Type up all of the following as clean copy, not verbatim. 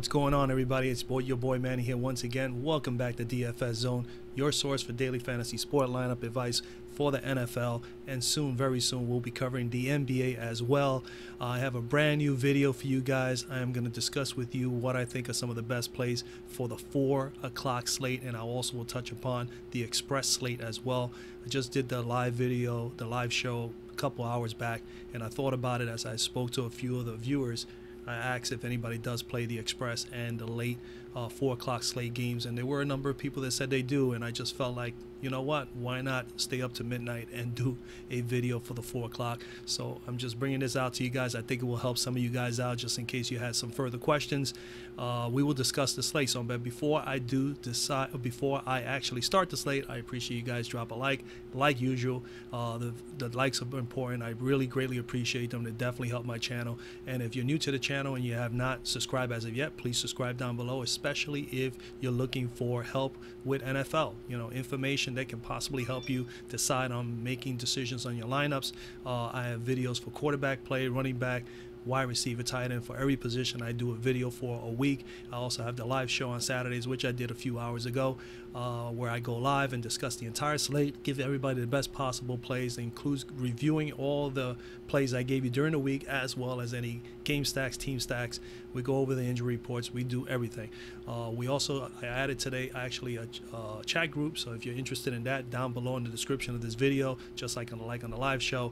What's going on, everybody? It's your boy Manny here once again. Welcome back to DFS Zone, your source for daily fantasy sport lineup advice for the NFL, and soon, very soon, we'll be covering the NBA as well. I have a brand new video for you guys. I am going to discuss with you what I think are some of the best plays for the 4 o'clock slate, and I also will touch upon the express slate as well. I just did the live video, the live show a couple hours back, and I thought about it as I spoke to a few of the viewers. I asked if anybody does play the express and the late 4 o'clock slate games, and there were a number of people that said they do, and I just felt like, you know what, why not stay up to midnight and do a video for the 4 o'clock. So I'm just bringing this out to you guys. I think it will help some of you guys out, just in case you had some further questions. We will discuss the slate. So, but before I actually start the slate, I appreciate you guys drop a like usual. The likes are important. I really greatly appreciate them. They definitely help my channel. And if you're new to the channel and you have not subscribed as of yet, please subscribe down below, especially if you're looking for help with NFL, information that can possibly help you decide on making decisions on your lineups. I have videos for quarterback play, running back, wide receiver, tight end. For every position I do a video for a week. I also have the live show on Saturdays, which I did a few hours ago, where I go live and discuss the entire slate, give everybody the best possible plays. It includes reviewing all the plays I gave you during the week, as well as any game stacks, team stacks. We go over the injury reports. We do everything. I added today actually a chat group, so if you're interested in that, down below in the description of this video, just like on the live show,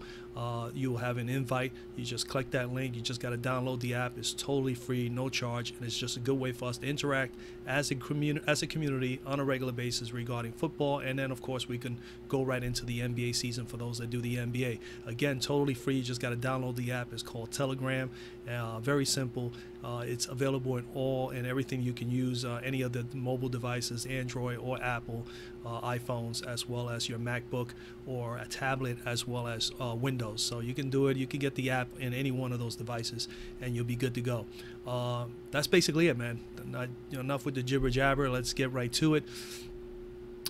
you will have an invite. You just click that link. You just got to download the app. It's totally free, no charge, and it's just a good way for us to interact as a community on a regular basis regarding football. And then, of course, we can go right into the NBA season for those that do the NBA. Again, totally free. You just got to download the app. It's called Telegram. Very simple. It's available in all and everything you can use, any of the mobile devices, Android or Apple, iPhones, as well as your MacBook or a tablet, as well as Windows. So you can do it. You can get the app in any one of those devices, and you'll be good to go. That's basically it, man. Enough with the jibber jabber. Let's get right to it.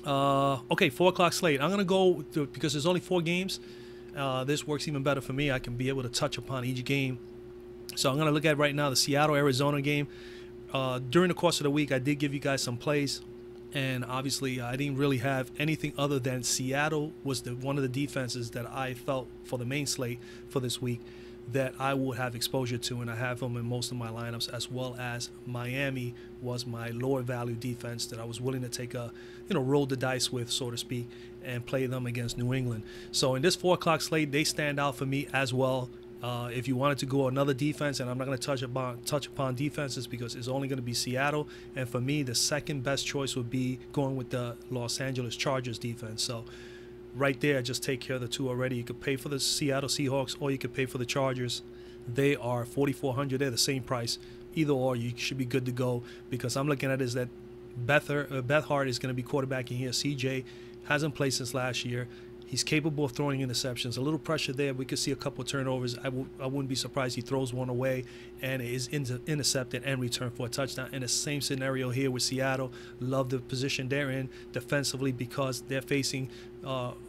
Okay, 4 o'clock slate. I'm gonna go through, because there's only 4 games. This works even better for me. I can be able to touch upon each game. So I'm going to look at right now the Seattle-Arizona game. During the course of the week, I did give you guys some plays, and obviously I didn't really have anything other than Seattle was one of the defenses that I felt for the main slate for this week that I would have exposure to, and I have them in most of my lineups, as well as Miami was my lower value defense that I was willing to take a, roll the dice with, so to speak, and play them against New England. So in this 4 o'clock slate, they stand out for me as well. If you wanted to go another defense, and I'm not going to touch upon defenses because it's only going to be Seattle, and for me the second best choice would be going with the Los Angeles Chargers defense. So right there, just take care of the two already. You could pay for the Seattle Seahawks, or you could pay for the Chargers. They are $4,400. They're the same price. Either or, you should be good to go, because I'm looking at is that Beathard is going to be quarterbacking here. CJ hasn't played since last year. He's capable of throwing interceptions. A little pressure there. We could see a couple of turnovers. I wouldn't be surprised he throws one away and is intercepted and returned for a touchdown. In the same scenario here with Seattle. Love the position they're in defensively, because they're facing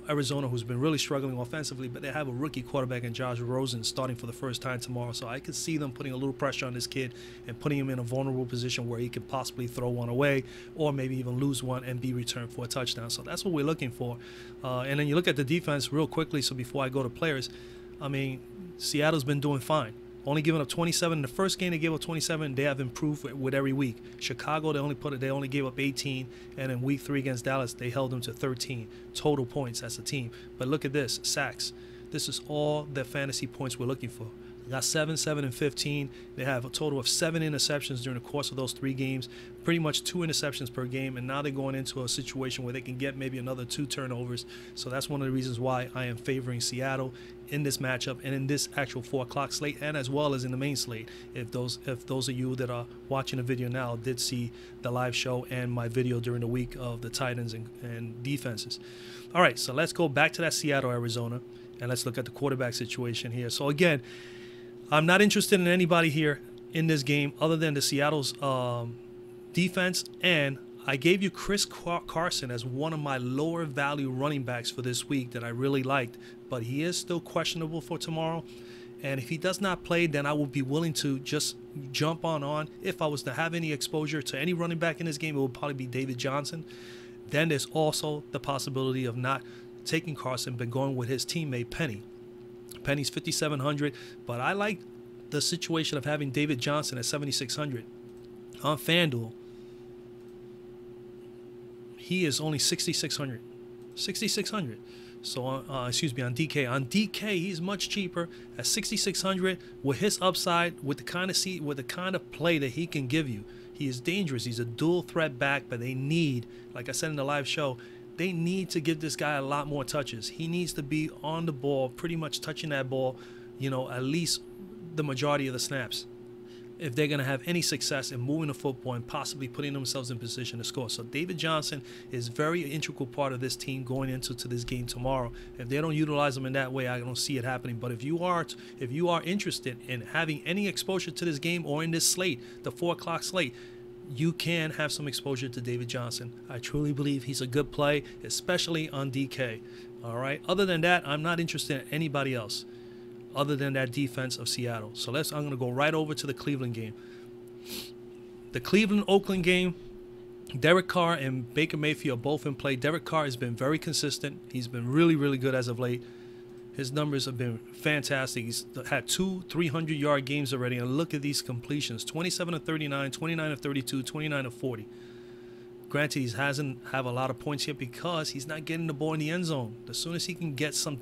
Arizona, who's been really struggling offensively, but they have a rookie quarterback in Josh Rosen starting for the first time tomorrow. So I could see them putting a little pressure on this kid and putting him in a vulnerable position where he could possibly throw one away, or maybe even lose one and be returned for a touchdown. So that's what we're looking for. And then you look at the defense real quickly. So before I go to players, I mean, Seattle's been doing fine. Only giving up 27 in the first game. They gave up 27. They have improved with every week. Chicago, they only gave up 18, and in week 3 against Dallas, they held them to 13 total points as a team. But look at this, sacks. This is all the fantasy points we're looking for. They got 7, 7, and 15. They have a total of 7 interceptions during the course of those 3 games, pretty much 2 interceptions per game, and now they're going into a situation where they can get maybe another 2 turnovers. So that's one of the reasons why I am favoring Seattle in this matchup and in this actual 4 o'clock slate, and as well as in the main slate. If those of you that are watching the video now did see the live show and my video during the week of the tight ends and defenses. All right, so let's go back to that Seattle-Arizona, and let's look at the quarterback situation here. So again, I'm not interested in anybody here in this game other than the Seattle's defense, and I gave you Chris Carson as one of my lower value running backs for this week that I really liked, but he is still questionable for tomorrow. And if he does not play, then I will be willing to just jump on. If I was to have any exposure to any running back in this game, it would probably be David Johnson. Then there's also the possibility of not taking Carson, but going with his teammate Penny. Penny's 5,700, but I like the situation of having David Johnson at 7,600. On Fanduel, he is only 6,600. 6,600. So, excuse me, on DK. On DK, he's much cheaper at 6,600 with his upside, with the kind of play that he can give you. He is dangerous. He's a dual threat back, but they need, like I said in the live show, they need to give this guy a lot more touches. He needs to be on the ball, pretty much touching that ball, at least the majority of the snaps, if they're going to have any success in moving the football and possibly putting themselves in position to score. So David Johnson is very integral part of this team going into this game tomorrow. If they don't utilize him in that way, I don't see it happening. But if you are interested in having any exposure to this game or in this slate, the 4 o'clock slate, you can have some exposure to David Johnson. I truly believe he's a good play, especially on DK. All right. Other than that, I'm not interested in anybody else other than that defense of Seattle. So I'm going to go right over to the Cleveland game. The Cleveland-Oakland game, Derek Carr and Baker Mayfield both in play. Derek Carr has been very consistent. He's been really, really good as of late. His numbers have been fantastic. He's had 2 300-yard games already. And look at these completions. 27 of 39, 29 of 32, 29 of 40. Granted, he hasn't have a lot of points here because he's not getting the ball in the end zone. As soon as he can get some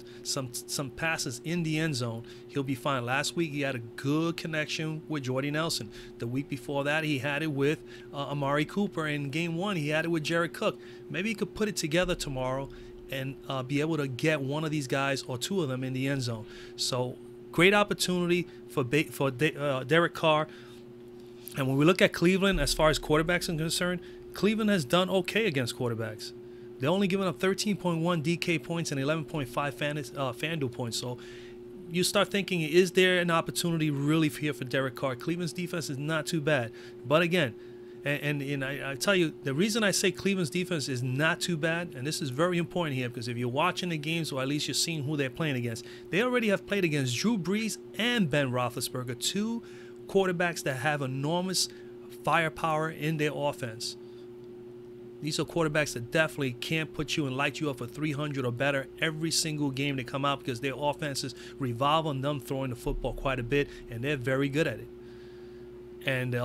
passes in the end zone, he'll be fine. Last week, he had a good connection with Jordy Nelson. The week before that, he had it with Amari Cooper. In game 1, he had it with Jared Cook. Maybe he could put it together tomorrow and be able to get one of these guys or 2 of them in the end zone. So, great opportunity for Derek Carr. And when we look at Cleveland, as far as quarterbacks are concerned, Cleveland has done okay against quarterbacks. They're only giving up 13.1 DK points and 11.5 Fanduel points. So you start thinking, is there an opportunity really here for Derek Carr? Cleveland's defense is not too bad. But again, and I tell you, the reason I say Cleveland's defense is not too bad, and this is very important here, because if you're watching the games, or at least you're seeing who they're playing against, they already have played against Drew Brees and Ben Roethlisberger, 2 quarterbacks that have enormous firepower in their offense. These are quarterbacks that definitely can put you and light you up for 300 or better every single game they come out, because their offenses revolve on them throwing the football quite a bit, and they're very good at it. And the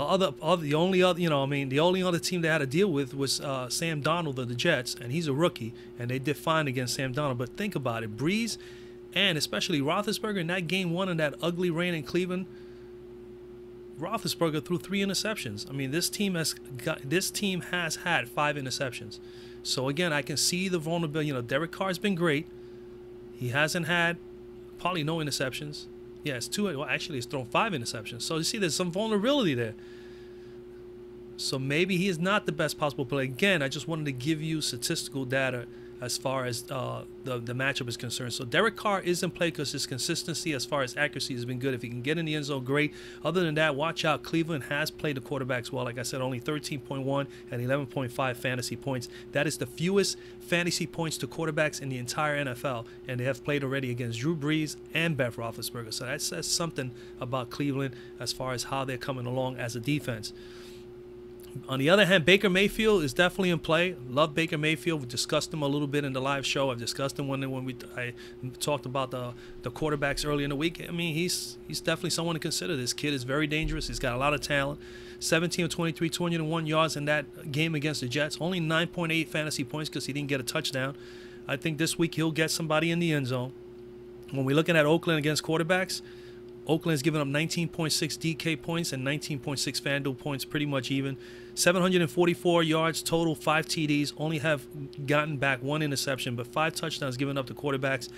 only other team they had to deal with was Sam Darnold of the Jets, and he's a rookie, and they did fine against Sam Darnold. But think about it, Breeze and especially Roethlisberger in that game 1 in that ugly rain in Cleveland, Roethlisberger threw 3 interceptions. I mean, this team has had 5 interceptions. So again, I can see the vulnerability. Derek Carr's been great. He hasn't had probably no interceptions. Yeah, it's 2. Well, actually, he's thrown 5 interceptions. So you see, there's some vulnerability there. So maybe he is not the best possible player. Again, I just wanted to give you statistical data as far as the matchup is concerned. So Derek Carr is in play because his consistency as far as accuracy has been good. If he can get in the end zone, great. Other than that, watch out. Cleveland has played the quarterbacks well. Like I said, only 13.1 and 11.5 fantasy points. That is the fewest fantasy points to quarterbacks in the entire NFL, and they have played already against Drew Brees and Ben Roethlisberger. So that says something about Cleveland as far as how they're coming along as a defense. On the other hand, Baker Mayfield is definitely in play. Love Baker Mayfield. We discussed him a little bit in the live show. I've discussed him when I talked about the quarterbacks earlier in the week. I mean, he's definitely someone to consider. This kid is very dangerous. He's got a lot of talent. 17 of 23, 201 yards in that game against the Jets. Only 9.8 fantasy points because he didn't get a touchdown. I think this week he'll get somebody in the end zone. When we're looking at Oakland against quarterbacks, Oakland's given up 19.6 DK points and 19.6 Fanduel points, pretty much even. 744 yards total, 5 TDs, only have gotten back 1 interception, but 5 touchdowns given up to quarterbacks.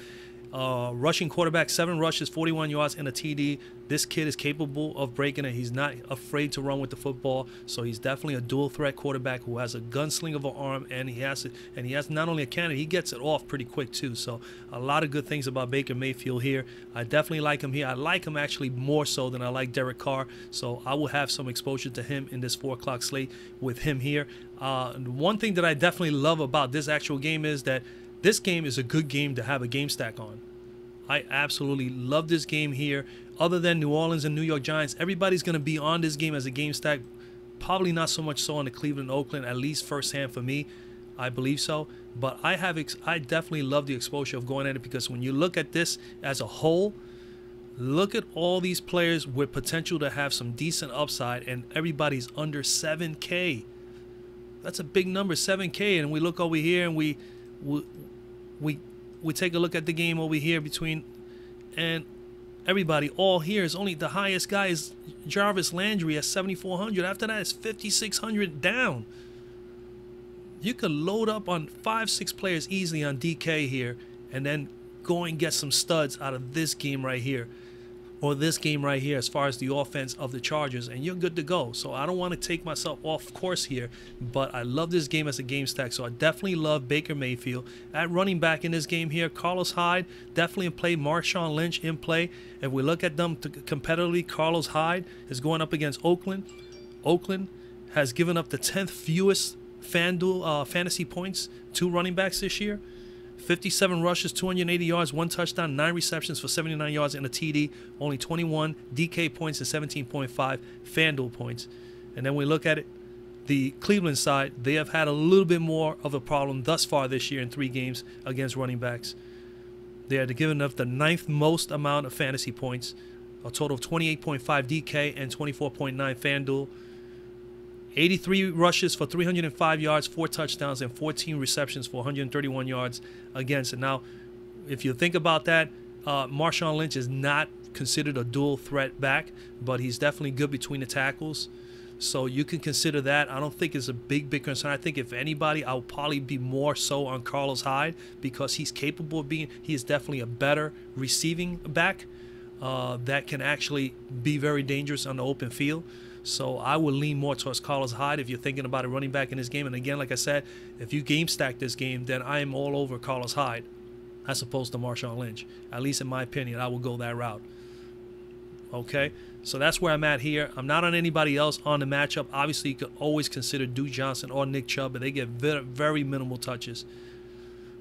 Rushing quarterback, 7 rushes, 41 yards, and a TD. This kid is capable of breaking it. He's not afraid to run with the football, so he's definitely a dual threat quarterback who has a gunsling of an arm, and he has not only a cannon, he gets it off pretty quick too. So a lot of good things about Baker Mayfield here. I definitely like him here. I like him actually more so than I like Derek Carr, so I will have some exposure to him in this 4 o'clock slate with him here. One thing that I definitely love about this actual game is that this game is a good game to have a game stack on. I absolutely love this game here. Other than New Orleans and New York Giants, everybody's going to be on this game as a game stack. Probably not so much so on the Cleveland and Oakland, at least firsthand for me. I believe so. But I definitely love the exposure of going at it, because when you look at this as a whole, look at all these players with potential to have some decent upside, and everybody's under 7K. That's a big number, 7K. And we look over here and we take a look at the game over here between, and everybody all here is only, the highest guy is Jarvis Landry at 7,400. After that, it's 5,600 down. You could load up on 5-6 players easily on DK here, and then go and get some studs out of this game right here, or this game right here, as far as the offense of the Chargers, and you're good to go. So I don't want to take myself off course here, but I love this game as a game stack. So I definitely love Baker Mayfield at running back in this game here. Carlos Hyde definitely in play. Marshawn Lynch in play. If we look at them competitively, Carlos Hyde is going up against Oakland. Oakland has given up the 10th fewest Fanduel fantasy points to running backs this year. 57 rushes, 280 yards, 1 touchdown, 9 receptions for 79 yards and a TD. Only 21 DK points and 17.5 Fanduel points. And then we look at it, the Cleveland side, they have had a little bit more of a problem thus far this year in 3 games against running backs. They are giving up the 9th most amount of fantasy points, a total of 28.5 DK and 24.9 Fanduel. 83 rushes for 305 yards, 4 touchdowns, and 14 receptions for 131 yards against it. Now, if you think about that, Marshawn Lynch is not considered a dual threat back, but he's definitely good between the tackles. So you can consider that. I don't think it's a big concern. I think if anybody, I'll probably be more so on Carlos Hyde, because he's capable of being, he is definitely a better receiving back that can actually be very dangerous on the open field. So I would lean more towards Carlos Hyde if you're thinking about a running back in this game. And again, like I said, if you game stack this game, then I am all over Carlos Hyde as opposed to Marshawn Lynch. At least in my opinion, I will go that route. Okay, so that's where I'm at here. I'm not on anybody else on the matchup. Obviously, you could always consider Duke Johnson or Nick Chubb, but they get very minimal touches.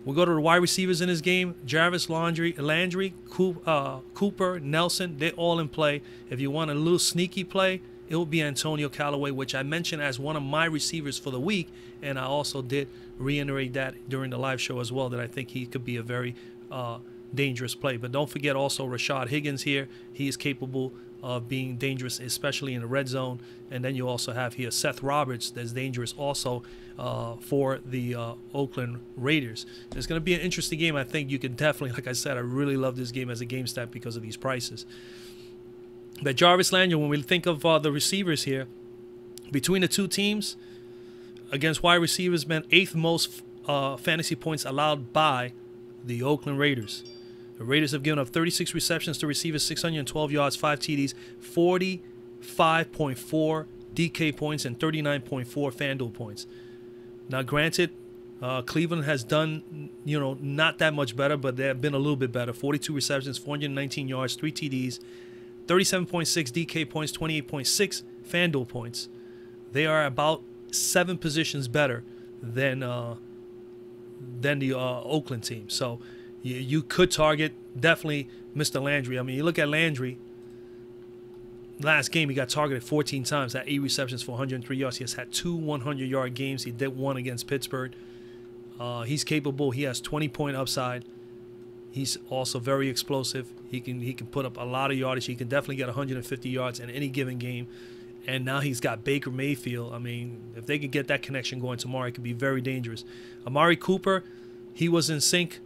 We'll go to the wide receivers in this game. Jarvis Landry, Cooper, Nelson, they're all in play. If you want a little sneaky play, it will be Antonio Callaway, which I mentioned as one of my receivers for the week, and I also did reiterate that during the live show as well, that I think he could be a very dangerous play. But don't forget also Rashad Higgins here. He is capable of being dangerous, especially in the red zone. And then you also have here Seth Roberts that's dangerous also for the Oakland Raiders. It's going to be an interesting game. I think you can definitely, like I said, I really love this game as a game stack because of these prices. But Jarvis Landry, when we think of the receivers here, between the two teams, against wide receivers, man, 8th most fantasy points allowed by the Oakland Raiders. The Raiders have given up 36 receptions to receivers, 612 yards, 5 TDs, 45.4 DK points, and 39.4 Fanduel points. Now, granted, Cleveland has done, not that much better, but they have been a little bit better. 42 receptions, 419 yards, 3 TDs, 37.6 DK points, 28.6 Fanduel points. They are about 7 positions better than the Oakland team. So you could target definitely Mr. Landry. I mean, you look at Landry. Last game, he got targeted 14 times, had 8 receptions for 103 yards. He has had 2 100-yard games. He did 1 against Pittsburgh. He's capable. He has 20-point upside. He's also very explosive. He can put up a lot of yardage. He can definitely get 150 yards in any given game. And now he's got Baker Mayfield. I mean, if they could get that connection going tomorrow, it could be very dangerous. Amari Cooper, he was in sync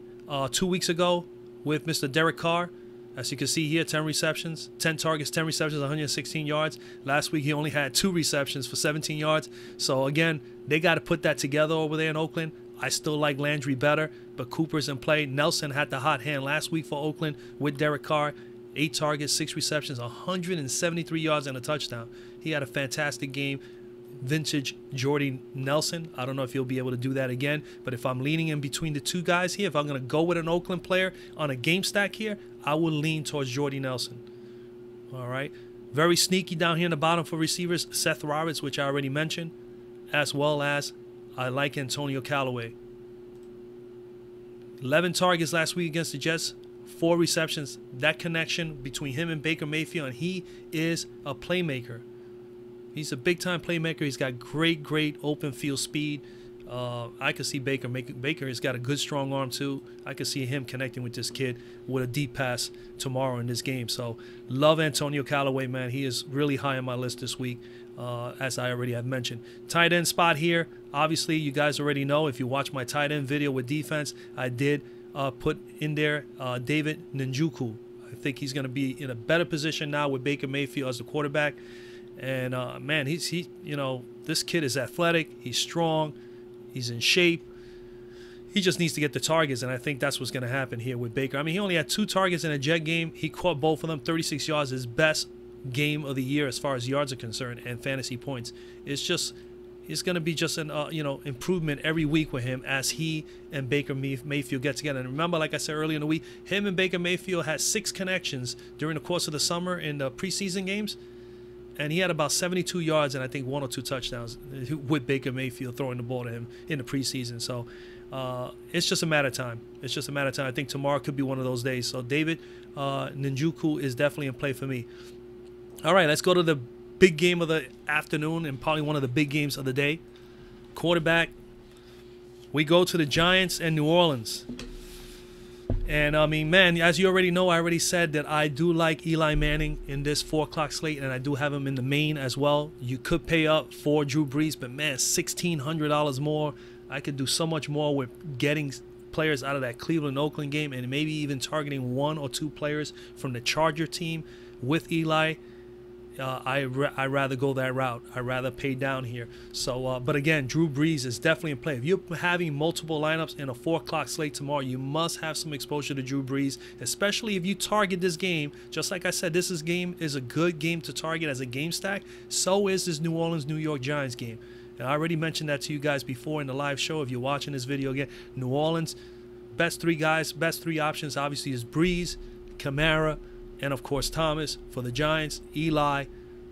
2 weeks ago with Mr. Derek Carr. As you can see here, 10 receptions, 10 targets, 10 receptions, 116 yards. Last week, he only had 2 receptions for 17 yards. So, again, they got to put that together over there in Oakland. I still like Landry better, but Cooper's in play. Nelson had the hot hand last week for Oakland with Derek Carr. 8 targets, 6 receptions, 173 yards, and a touchdown. He had a fantastic game. Vintage Jordy Nelson. I don't know if he'll be able to do that again, but if I'm leaning in between the two guys here, if I'm going to go with an Oakland player on a game stack here, I will lean towards Jordy Nelson. All right. Very sneaky down here in the bottom for receivers. Seth Roberts, which I already mentioned, as well as I like Antonio Callaway. 11 targets last week against the Jets 4 receptions. That connection between him and Baker Mayfield, and he is a playmaker. He's a big-time playmaker. He's got great open field speed. I could see Baker has got a good, strong arm, too. I could see him connecting with this kid with a deep pass tomorrow in this game. So, love Antonio Callaway, man. He is really high on my list this week, as I already have mentioned. Tight end spot here. Obviously, you guys already know. If you watch my tight end video with defense, I did put in there David Njoku. I think he's going to be in a better position now with Baker Mayfield as the quarterback. And, man, this kid is athletic. He's strong. He's in shape. He just needs to get the targets, and I think that's what's going to happen here with Baker. I mean, he only had 2 targets in a Jet game. He caught both of them, 36 yards, his best game of the year as far as yards are concerned and fantasy points. It's going to be just an improvement every week with him as he and Baker Mayfield get together. And remember, like I said earlier in the week, him and Baker Mayfield had 6 connections during the course of the summer in the preseason games. And he had about 72 yards and I think 1 or 2 touchdowns with Baker Mayfield throwing the ball to him in the preseason. So it's just a matter of time. It's just a matter of time. I think tomorrow could be one of those days. So David Njoku is definitely in play for me. All right, let's go to the big game of the afternoon and probably one of the big games of the day. Quarterback. We go to the Giants and New Orleans. And, I mean, man, as you already know, I already said that I do like Eli Manning in this 4 o'clock slate, and I do have him in the main as well. You could pay up for Drew Brees, but, man, $1,600 more. I could do so much more with getting players out of that Cleveland-Oakland game and maybe even targeting 1 or 2 players from the Charger team with Eli. I'd rather go that route. I'd rather pay down here. So, but again, Drew Brees is definitely in play. If you're having multiple lineups in a 4 o'clock slate tomorrow, you must have some exposure to Drew Brees, especially if you target this game. Just like I said, this game is a good game to target as a game stack. So is this New Orleans-New York Giants game. And I already mentioned that to you guys before in the live show. If you're watching this video again, New Orleans, best 3 guys, best 3 options obviously is Brees, Kamara, and of course Thomas. For the Giants, Eli,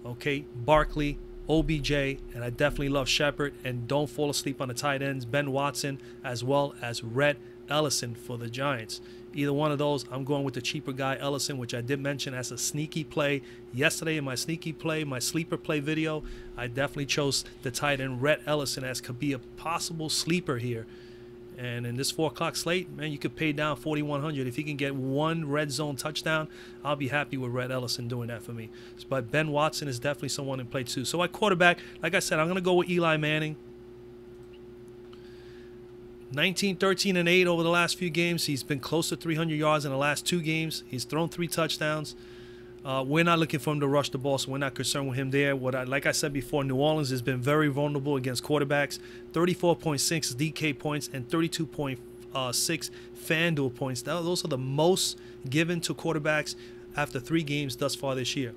okay, Barkley, OBJ, and I definitely love Shepard. And don't fall asleep on the tight ends, Ben Watson, as well as Rhett Ellison for the Giants. Either one of those, I'm going with the cheaper guy, Ellison, which I did mention as a sneaky play yesterday in my sneaky play, my sleeper play video. I definitely chose the tight end, Rhett Ellison, as could be a possible sleeper here. And in this 4 o'clock slate, man, you could pay down $4,100. If he can get 1 red zone touchdown, I'll be happy with Rhett Ellison doing that for me. But Ben Watson is definitely someone in play too. So at quarterback, like I said, I'm going to go with Eli Manning. 19, 13, and 8 over the last few games. He's been close to 300 yards in the last 2 games. He's thrown 3 touchdowns. We're not looking for him to rush the ball, so we're not concerned with him there. Like I said before, New Orleans has been very vulnerable against quarterbacks. 34.6 DK points and 32.6 Fanduel points. Those are the most given to quarterbacks after 3 games thus far this year.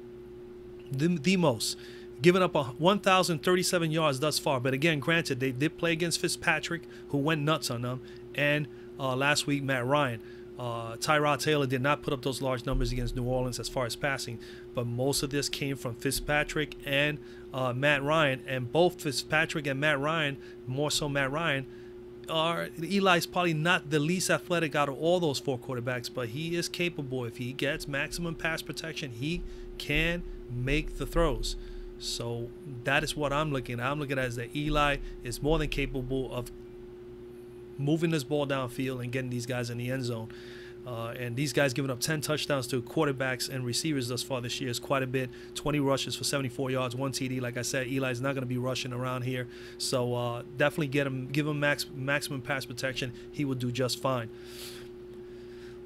The most. Giving up 1,037 yards thus far. But again, granted, they did play against Fitzpatrick, who went nuts on them, and last week, Matt Ryan. Tyrod Taylor did not put up those large numbers against New Orleans as far as passing, but most of this came from Fitzpatrick and Matt Ryan, and both Fitzpatrick and Matt Ryan, more so Matt Ryan, Eli's probably not the least athletic out of all those 4 quarterbacks, but he is capable. If he gets maximum pass protection, he can make the throws. So that is what I'm looking at. I'm looking at as that Eli is more than capable of moving this ball downfield and getting these guys in the end zone. And these guys giving up 10 touchdowns to quarterbacks and receivers thus far this year is quite a bit. 20 rushes for 74 yards, 1 TD. Like I said, Eli's not going to be rushing around here. So definitely give him maximum pass protection. He will do just fine.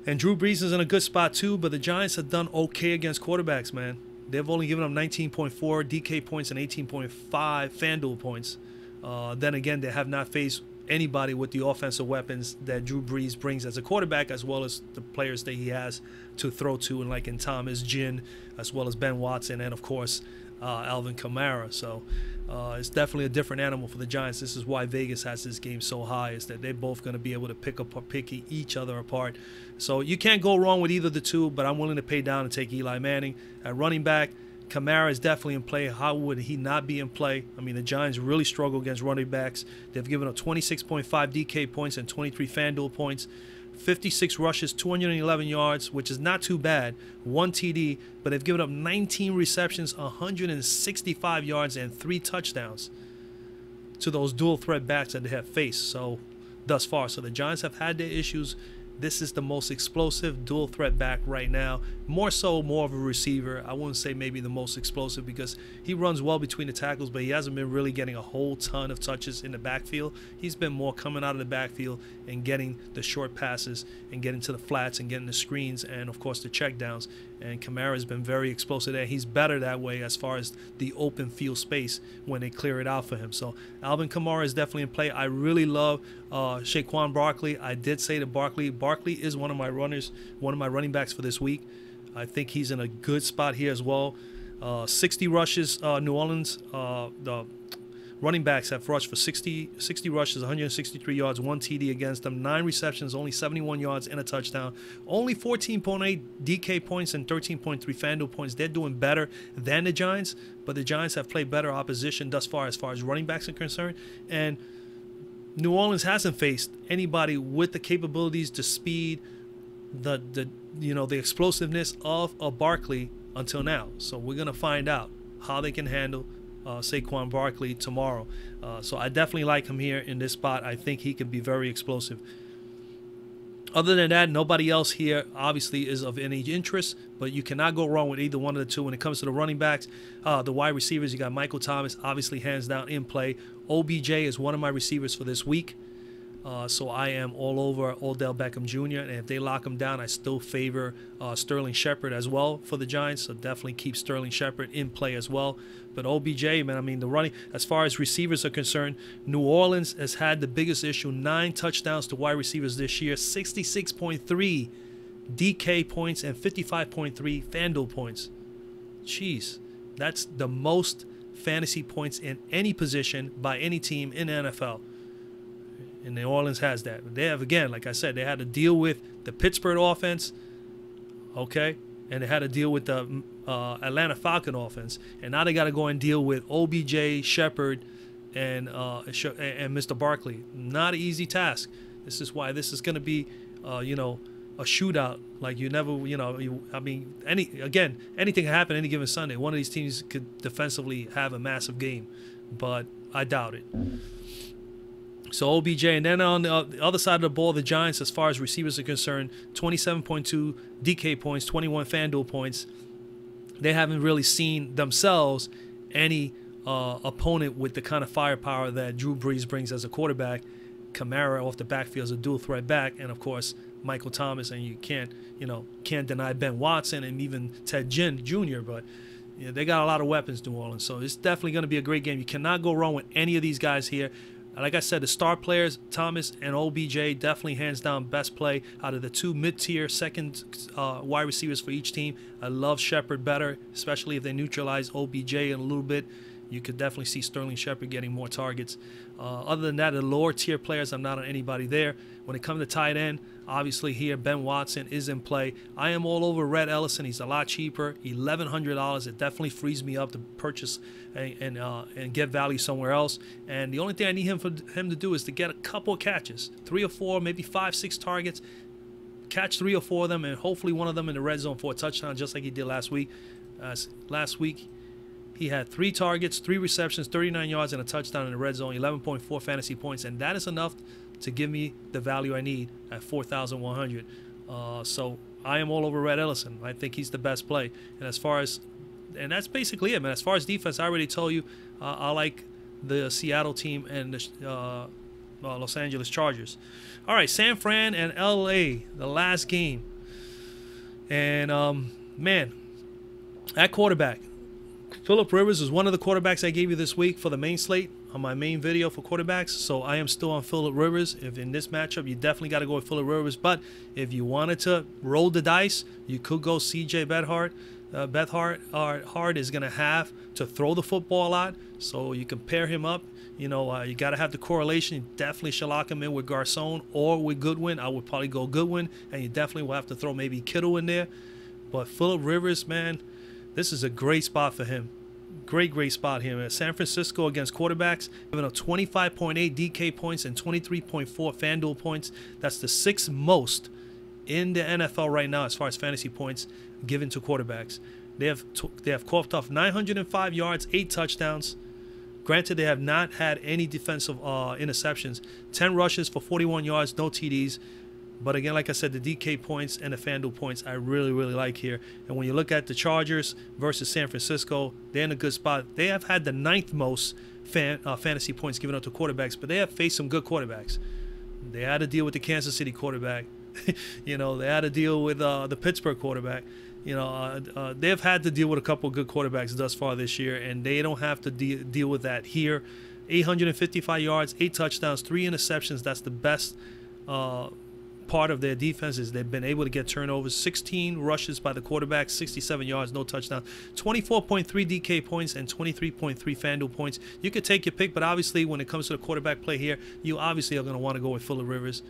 And Drew Brees is in a good spot too, but the Giants have done okay against quarterbacks, man. They've only given up 19.4 DK points and 18.5 Fanduel points. Then again, they have not faced anybody with the offensive weapons that Drew Brees brings as a quarterback, as well as the players that he has to throw to, and like in Thomas, Jin, as well as Ben Watson, and of course Alvin Kamara. So it's definitely a different animal for the Giants. This is why Vegas has this game so high, is that they're both going to be able to pick each other apart. So you can't go wrong with either of the two, but I'm willing to pay down and take Eli Manning. At running back, Kamara is definitely in play. How would he not be in play? I mean, the Giants really struggle against running backs. They've given up 26.5 DK points and 23 Fanduel points. 56 rushes, 211 yards, which is not too bad. 1 TD, but they've given up 19 receptions, 165 yards, and 3 touchdowns to those dual threat backs that they have faced thus far. So the Giants have had their issues. This is the most explosive dual threat back right now. More of a receiver. I wouldn't say maybe the most explosive because he runs well between the tackles, but he hasn't been really getting a whole ton of touches in the backfield. He's been more coming out of the backfield and getting the short passes and getting to the flats and getting the screens and, of course, the checkdowns. And Kamara's been very explosive there. He's better that way as far as the open field space when they clear it out for him. So Alvin Kamara is definitely in play. I really love Saquon Barkley. I did say to Barkley is one of my running backs for this week. I think he's in a good spot here as well. 60 rushes, New Orleans. The running backs have rushed for 60 rushes, 163 yards, 1 TD against them, 9 receptions, only 71 yards and a touchdown. Only 14.8 DK points and 13.3 Fanduel points. They're doing better than the Giants, but the Giants have played better opposition thus far as running backs are concerned. And New Orleans hasn't faced anybody with the capabilities, the speed, the explosiveness of a Barkley until now. So we're gonna find out how they can handle Saquon Barkley tomorrow. So I definitely like him here in this spot. I think he can be very explosive. Other than that, nobody else here obviously is of any interest, but you cannot go wrong with either one of the two. When it comes to the running backs, the wide receivers, you got Michael Thomas, obviously hands down in play. OBJ is one of my receivers for this week. So I am all over Odell Beckham Jr. And if they lock him down, I still favor Sterling Shepard as well for the Giants. So definitely keep Sterling Shepard in play as well. But OBJ, man, I mean, the running, as far as receivers are concerned, New Orleans has had the biggest issue. 9 touchdowns to wide receivers this year, 66.3 DK points and 55.3 Fanduel points. Jeez, that's the most fantasy points in any position by any team in the NFL. And New Orleans has that. They have, again, like I said, they had to deal with the Pittsburgh offense, okay? And they had to deal with the Atlanta Falcon offense. And now they got to go and deal with OBJ, Shepard, and Mr. Barkley. Not an easy task. This is why this is going to be, a shootout. Like you never, anything can happen any given Sunday. One of these teams could defensively have a massive game, but I doubt it. So OBJ, and then on the other side of the ball, the Giants, as far as receivers are concerned, 27.2 DK points, 21 Fanduel points. They haven't really seen themselves any opponent with the kind of firepower that Drew Brees brings as a quarterback. Kamara off the backfield is a dual threat back, and of course Michael Thomas, and you can't deny Ben Watson and even Ted Ginn Jr. But they got a lot of weapons, New Orleans. So it's definitely going to be a great game. You cannot go wrong with any of these guys here. Like I said, the star players, Thomas and OBJ, definitely hands down best play out of the 2 mid-tier second wide receivers for each team. I love Shepard better, especially if they neutralize OBJ in a little bit. You could definitely see Sterling Shepard getting more targets. Other than that, the lower tier players, I'm not on anybody there. When it comes to tight end, obviously here Ben Watson is in play. I am all over Red Ellison. He's a lot cheaper, $1,100. It definitely frees me up to purchase and get value somewhere else. And the only thing I need him to do is to get a couple of catches, 3 or 4, maybe 5, 6 targets. Catch 3 or 4 of them, and hopefully one of them in the red zone for a touchdown, just like he did last week. Last week, he had 3 targets, 3 receptions, 39 yards, and a touchdown in the red zone, 11.4 fantasy points, and that is enough to give me the value I need at 4,100. So I am all over Red Ellison. I think he's the best play. And that's basically it, man. As far as defense, I already told you I like the Seattle team and the Los Angeles Chargers. All right, San Fran and L.A., the last game. And, man, at quarterback, Phillip Rivers is one of the quarterbacks I gave you this week for the main slate on my main video for quarterbacks. So I am still on Phillip Rivers. If in this matchup, you definitely got to go with Phillip Rivers. But if you wanted to roll the dice, you could go C.J. Beathard. Beathard is going to have to throw the football a lot, so you can pair him up. You got to have the correlation. You definitely should lock him in with Garcon or with Goodwin. I would probably go Goodwin, and you definitely will have to throw maybe Kittle in there. But Phillip Rivers, man, this is a great spot for him. Great spot here, man. San Francisco against quarterbacks, giving up 25.8 DK points and 23.4 Fanduel points. That's the 6th most in the NFL right now as far as fantasy points given to quarterbacks. They have coughed off 905 yards, 8 touchdowns. Granted, they have not had any defensive interceptions. 10 rushes for 41 yards, no TDs. But again, like I said, the DK points and the Fanduel points I really like here. And when you look at the Chargers versus San Francisco, they're in a good spot. They have had the 9th most fantasy points given up to quarterbacks, but they have faced some good quarterbacks. They had to deal with the Kansas City quarterback. You know, they had to deal with the Pittsburgh quarterback. You know, they've had to deal with a couple of good quarterbacks thus far this year, and they don't have to deal with that here. 855 yards, 8 touchdowns, 3 interceptions. That's the best part of their defense is they've been able to get turnovers. 16 rushes by the quarterback, 67 yards, no touchdown. 24.3 DK points and 23.3 Fanduel points. You could take your pick, but obviously when it comes to the quarterback play here, you obviously are going to want to go with Phillip Rivers.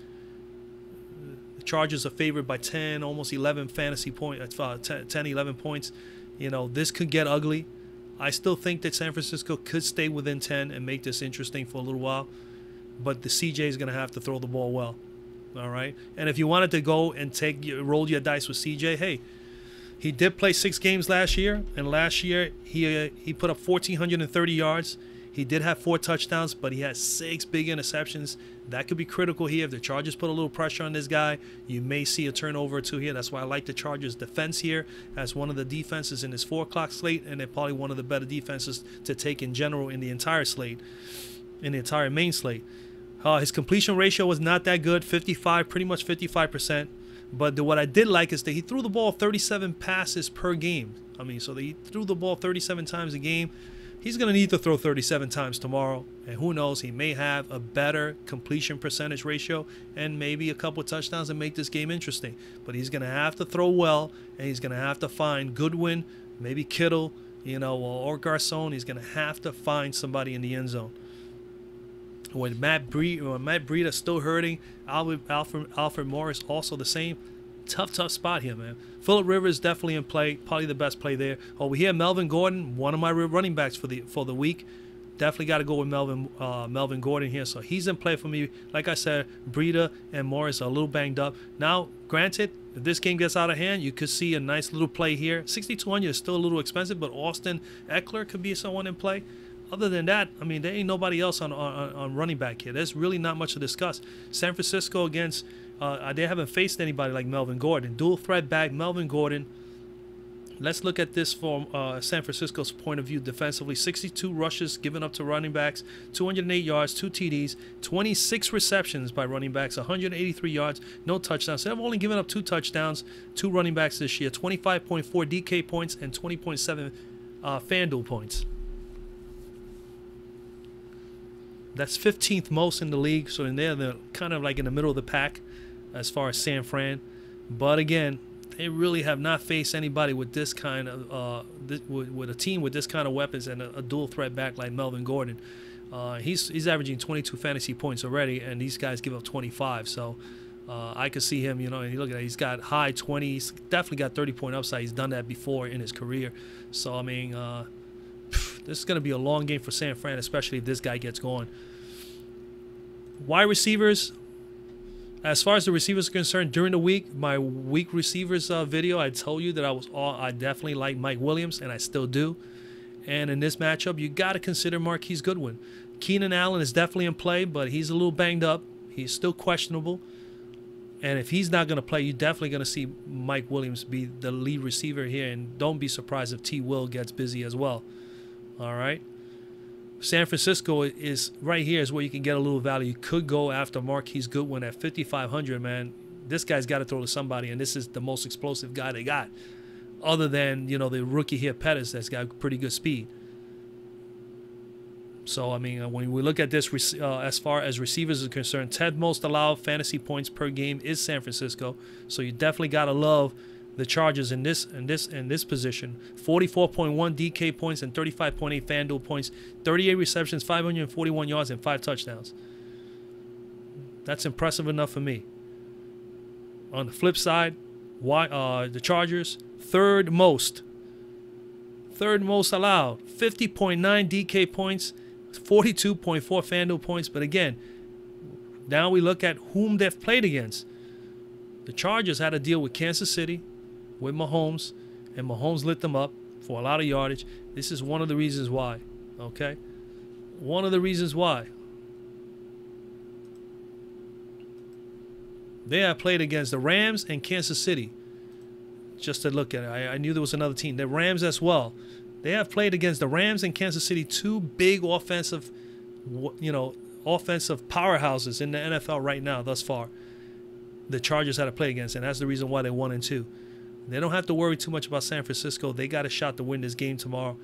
The Chargers are favored by 10, almost 11 fantasy points, 10, 11 points. You know, this could get ugly. I still think that San Francisco could stay within 10 and make this interesting for a little while, but the CJ is going to have to throw the ball well. All right, and if you wanted to go and roll your dice with CJ, hey, he did play 6 games last year, and last year he put up 1,430 yards. He did have 4 touchdowns, but he had 6 big interceptions. That could be critical here. If the Chargers put a little pressure on this guy, you may see a turnover or 2 here. That's why I like the Chargers' defense here as one of the defenses in this 4 o'clock slate, and they're probably one of the better defenses to take in general in the entire slate, in the entire main slate. His completion ratio was not that good, 55, pretty much 55%. But what I did like is that he threw the ball 37 passes per game. I mean, so he threw the ball 37 times a game. He's going to need to throw 37 times tomorrow. And who knows, he may have a better completion percentage ratio and maybe a couple of touchdowns and make this game interesting. But he's going to have to throw well, and he's going to have to find Goodwin, maybe Kittle, you know, or Garcon. He's going to have to find somebody in the end zone. When Matt Breida still hurting, Alfred Morris also the same. Tough spot here, man. Phillip Rivers definitely in play, probably the best play there. Over here, Melvin Gordon, one of my running backs for the week. Definitely got to go with Melvin Gordon here. So he's in play for me. Like I said, Breida and Morris are a little banged up. Now, granted, if this game gets out of hand, you could see a nice little play here. 6,200 is still a little expensive, but Austin Eckler could be someone in play. Other than that, I mean, there ain't nobody else on running back here. There's really not much to discuss. San Francisco against, they haven't faced anybody like Melvin Gordon. Dual threat back, Melvin Gordon. Let's look at this from San Francisco's point of view defensively. 62 rushes given up to running backs, 208 yards, 2 TDs, 26 receptions by running backs, 183 yards, no touchdowns. So they've only given up 2 touchdowns, 2 running backs this year, 25.4 DK points and 20.7 Fanduel points. That's 15th most in the league, so in there they're kind of like in the middle of the pack as far as San Fran. But again, they really have not faced anybody with this kind of with a team with this kind of weapons and a dual threat back like Melvin Gordon. He's averaging 22 fantasy points already, and these guys give up 25. So I could see him, you know, and you look at that, he's got high 20s, definitely got 30-point upside. He's done that before in his career. So I mean, this is going to be a long game for San Fran, especially if this guy gets going. Wide receivers, as far as the receivers are concerned, during the week, my week receivers video, I told you that I definitely like Mike Williams, and I still do. And in this matchup, you got to consider Marquise Goodwin. Keenan Allen is definitely in play, but he's a little banged up. He's still questionable. And if he's not going to play, you're definitely going to see Mike Williams be the lead receiver here. And don't be surprised if T. Will gets busy as well. All right. San Francisco is right here is where you can get a little value. You could go after Marquise Goodwin at 5,500, man. This guy's got to throw to somebody, and this is the most explosive guy they got. Other than, you know, the rookie here, Pettis, that's got pretty good speed. So, I mean, when we look at this as far as receivers are concerned, 10th most allowed fantasy points per game is San Francisco. So you definitely got to love the Chargers in this position. 44.1 DK points and 35.8 Fanduel points, 38 receptions, 541 yards, and 5 touchdowns. That's impressive enough for me. On the flip side, the Chargers, 3rd most third most allowed. 50.9 DK points, 42.4 Fanduel points. But again, now we look at whom they've played against. The Chargers had to deal with Kansas City, with Mahomes, and Mahomes lit them up for a lot of yardage. This is one of the reasons why, okay? One of the reasons why. They have played against the Rams and Kansas City. Just to look at it, I knew there was another team. The Rams as well. They have played against the Rams and Kansas City, two big offensive, offensive powerhouses in the NFL right now thus far. The Chargers had to play against, and that's the reason why they 1-2. They don't have to worry too much about San Francisco. They got a shot to win this game tomorrow.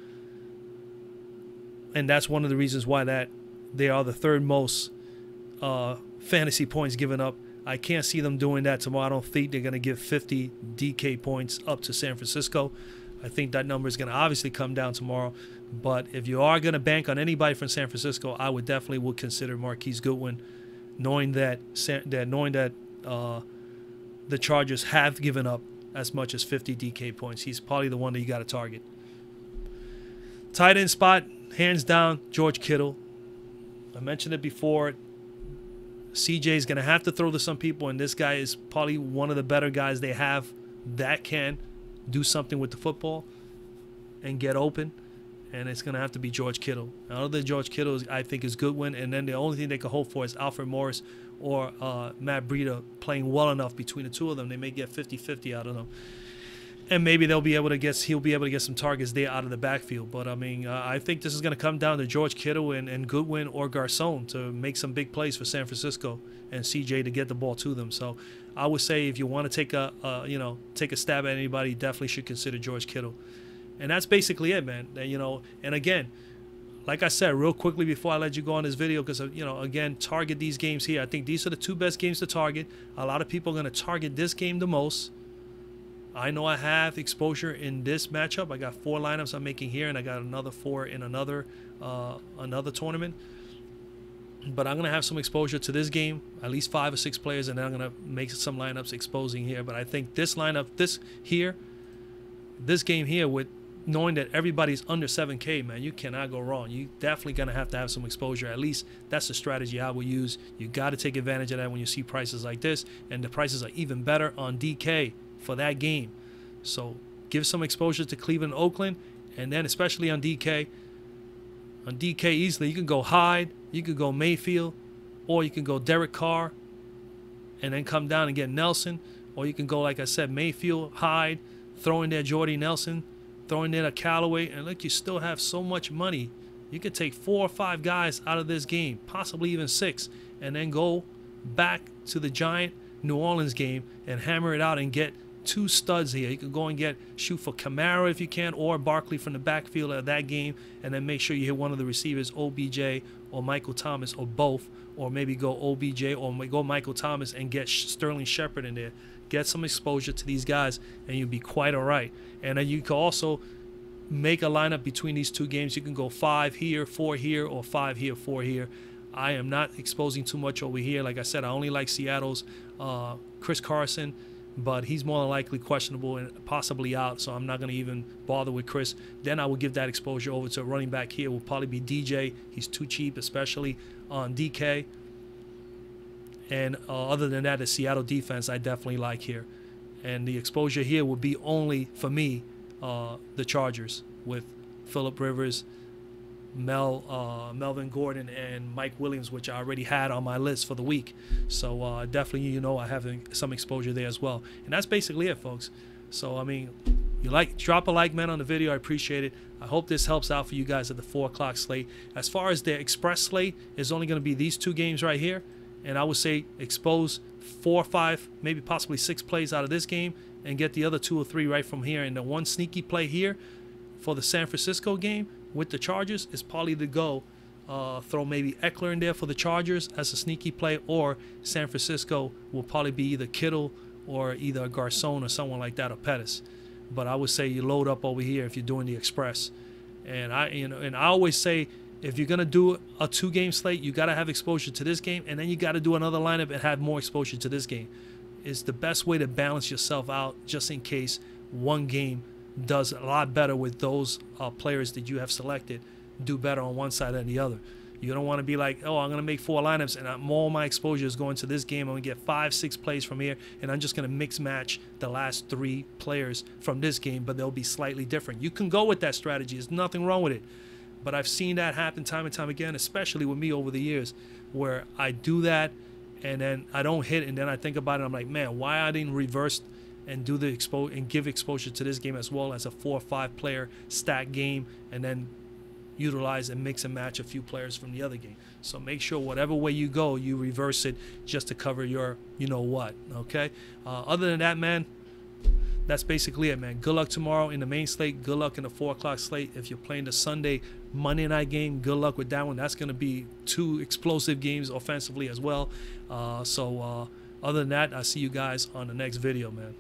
And that's one of the reasons why that they are the third most fantasy points given up. I can't see them doing that tomorrow. I don't think they're going to give 50 DK points up to San Francisco. I think that number is going to obviously come down tomorrow. But if you are going to bank on anybody from San Francisco, I would definitely consider Marquise Goodwin, knowing that the Chargers have given up as much as 50 DK points. He's probably the one that you got to target. Tight end spot, hands down, George Kittle. I mentioned it before. CJ is going to have to throw to some people, and this guy is probably one of the better guys they have that can do something with the football and get open, and it's going to have to be George Kittle. Now, other than George Kittle, I think is Goodwin, and then the only thing they can hope for is Alfred Morris or Matt Breida playing well enough between the two of them. They may get 50-50 out of them. And maybe he'll be able to get some targets there out of the backfield. But, I mean, I think this is going to come down to George Kittle and Goodwin or Garcon to make some big plays for San Francisco and CJ to get the ball to them. So I would say if you want to take a stab at anybody, you definitely should consider George Kittle. And that's basically it, man. And again, like I said, real quickly before I let you go on this video, because, again, target these games here. I think these are the two best games to target. A lot of people are going to target this game the most. I know I have exposure in this matchup. I got 4 lineups I'm making here, and I got another 4 in another tournament. But I'm going to have some exposure to this game, at least 5 or 6 players, and then I'm going to make some lineups exposing here. But I think this lineup, this game here, with knowing that everybody's under 7K, man, you cannot go wrong. You definitely going to have some exposure. At least that's the strategy I will use. You got to take advantage of that when you see prices like this, and the prices are even better on DK for that game. So give some exposure to Cleveland and Oakland, and then especially on DK. On DK easily, you can go Hyde, you could go Mayfield, or you can go Derek Carr and then come down and get Nelson, or you can go, like I said, Mayfield, Hyde, throw in there Jordy Nelson, throw in there a Callaway, and look, you still have so much money. You could take 4 or 5 guys out of this game, possibly even 6, and then go back to the Giant New Orleans game and hammer it out and get 2 studs here. You can go and shoot for Kamara if you can, or Barkley from the backfield of that game, and then make sure you hit one of the receivers, OBJ or Michael Thomas, or both, or maybe go OBJ or go Michael Thomas and get Sterling Shepard in there. Get some exposure to these guys, and you'll be quite all right. And then you can also make a lineup between these 2 games. You can go 5 here, 4 here, or 5 here, 4 here. I am not exposing too much over here. Like I said, I only like Seattle's Chris Carson, but he's more than likely questionable and possibly out, so I'm not going to even bother with Chris. Then I will give that exposure over to a running back here. Will probably be DJ. He's too cheap, especially on DK. And other than that, the Seattle defense I definitely like here. And the exposure here would be only, for me, the Chargers with Phillip Rivers, Melvin Gordon, and Mike Williams, which I already had on my list for the week. So definitely, I have some exposure there as well. And that's basically it, folks. So, I mean, drop a like, man, on the video. I appreciate it. I hope this helps out for you guys at the 4 o'clock slate. As far as the express slate, is only going to be these 2 games right here. And I would say expose 4 or 5, maybe possibly 6 plays out of this game, and get the other 2 or 3 right from here. And the one sneaky play here for the San Francisco game with the Chargers is probably to go throw maybe Eckler in there for the Chargers as a sneaky play, or San Francisco will probably be either Kittle or either Garcon or someone like that, or Pettis. But I would say you load up over here if you're doing the express. And I always say, if you're gonna do a 2-game slate, you gotta have exposure to this game, and then you gotta do another lineup and have more exposure to this game. It's the best way to balance yourself out, just in case one game does a lot better with those players that you have selected, do better on one side than the other. You don't want to be like, oh, I'm going to make 4 lineups and all my exposure is going to this game. I'm going to get 5, 6 plays from here, and I'm just going to mix match the last 3 players from this game, but they'll be slightly different. You can go with that strategy. There's nothing wrong with it. But I've seen that happen time and time again, especially with me over the years, where I do that and then I don't hit, and then I think about it. I'm like, man, why I didn't reverse and do the give exposure to this game as well as a 4 or 5 player stack game, and then utilize and mix and match a few players from the other game. So make sure whatever way you go, you reverse it just to cover your you know what. Okay. Other than that, man, that's basically it, man. Good luck tomorrow in the main slate. Good luck in the 4 o'clock slate. If you're playing the Sunday Monday night game, good luck with that one. That's going to be 2 explosive games offensively as well. Other than that, I'll see you guys on the next video, man.